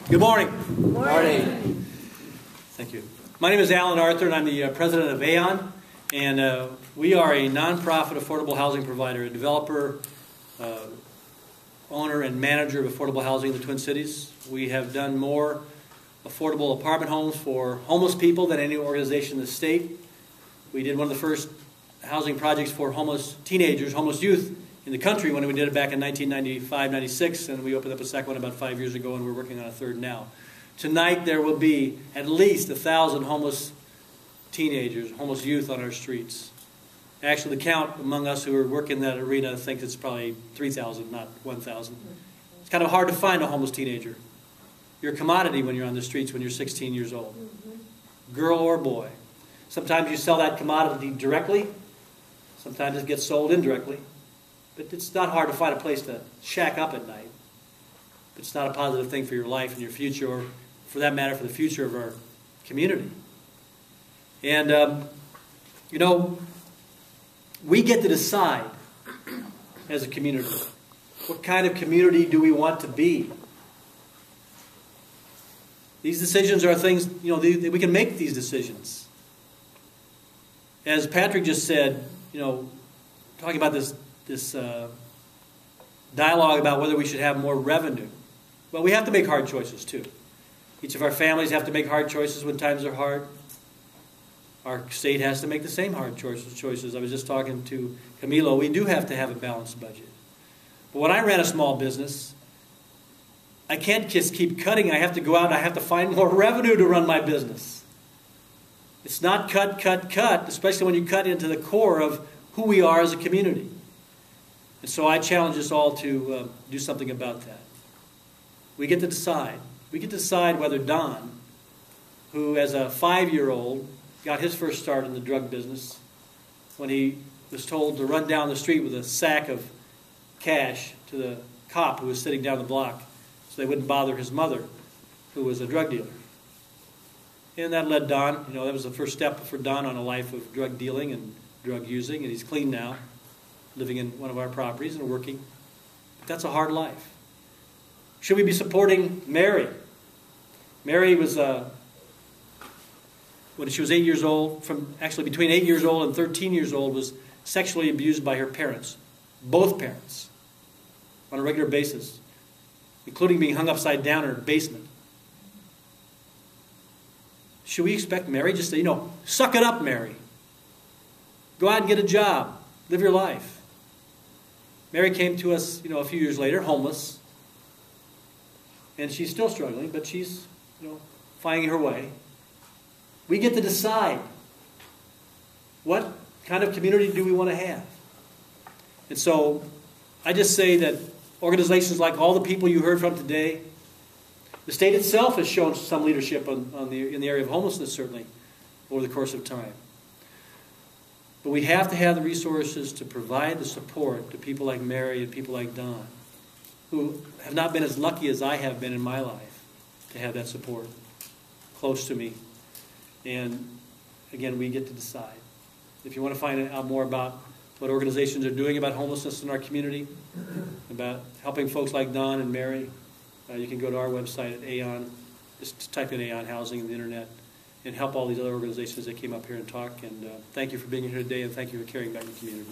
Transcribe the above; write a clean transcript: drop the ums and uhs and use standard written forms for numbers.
Good morning. Good morning. Thank you. My name is Alan Arthur, and I'm the president of Aeon. And we are a nonprofit affordable housing provider, a developer, owner, and manager of affordable housing in the Twin Cities. We have done more affordable apartment homes for homeless people than any organization in the state. We did one of the first housing projects for homeless teenagers, homeless youth in the country when we did it back in 1995-96, and we opened up a second one about 5 years ago, and we're working on a third now. Tonight there will be at least 1,000 homeless teenagers, homeless youth on our streets. Actually, the count among us who are working in that arena thinks it's probably 3,000, not 1,000. It's kind of hard to find a homeless teenager. You're a commodity when you're on the streets when you're 16 years old, girl or boy. Sometimes you sell that commodity directly. Sometimes it gets sold indirectly. But it's not hard to find a place to shack up at night. But it's not a positive thing for your life and your future, or for that matter, for the future of our community. And, you know, we get to decide as a community, what kind of community do we want to be? These decisions are things, you know, we can make these decisions. As Patrick just said, you know, talking about this dialogue about whether we should have more revenue. Well, we have to make hard choices too. Each of our families have to make hard choices when times are hard. Our state has to make the same hard choices. I was just talking to Camilo. We do have to have a balanced budget. But when I ran a small business, I can't just keep cutting. I have to go out and I have to find more revenue to run my business. It's not cut, cut, cut, especially when you cut into the core of who we are as a community. And so I challenge us all to do something about that. We get to decide. We get to decide whether Don, who as a 5-year-old got his first start in the drug business, when he was told to run down the street with a sack of cash to the cop who was sitting down the block so they wouldn't bother his mother, who was a drug dealer. And that led Don, you know, that was the first step for Don on a life of drug dealing and drug using, and he's clean now, living in one of our properties and working. But that's a hard life. Should we be supporting Mary? Mary was, when she was 8 years old, actually between 8 years old and 13 years old, was sexually abused by her parents, both parents, on a regular basis, including being hung upside down in her basement. Should we expect Mary just to, you know, suck it up, Mary? Go out and get a job. Live your life. Mary came to us, you know, a few years later, homeless. And she's still struggling, but she's, you know, finding her way. We get to decide what kind of community do we want to have. And so I just say that organizations like all the people you heard from today, the state itself has shown some leadership in the area of homelessness, certainly, over the course of time. But we have to have the resources to provide the support to people like Mary and people like Don, who have not been as lucky as I have been in my life to have that support close to me. And again, we get to decide. If you want to find out more about what organizations are doing about homelessness in our community, about helping folks like Don and Mary, you can go to our website at Aeon. Just type in Aeon Housing on the internet and help all these other organizations that came up here and talk. And thank you for being here today, and thank you for caring about your community.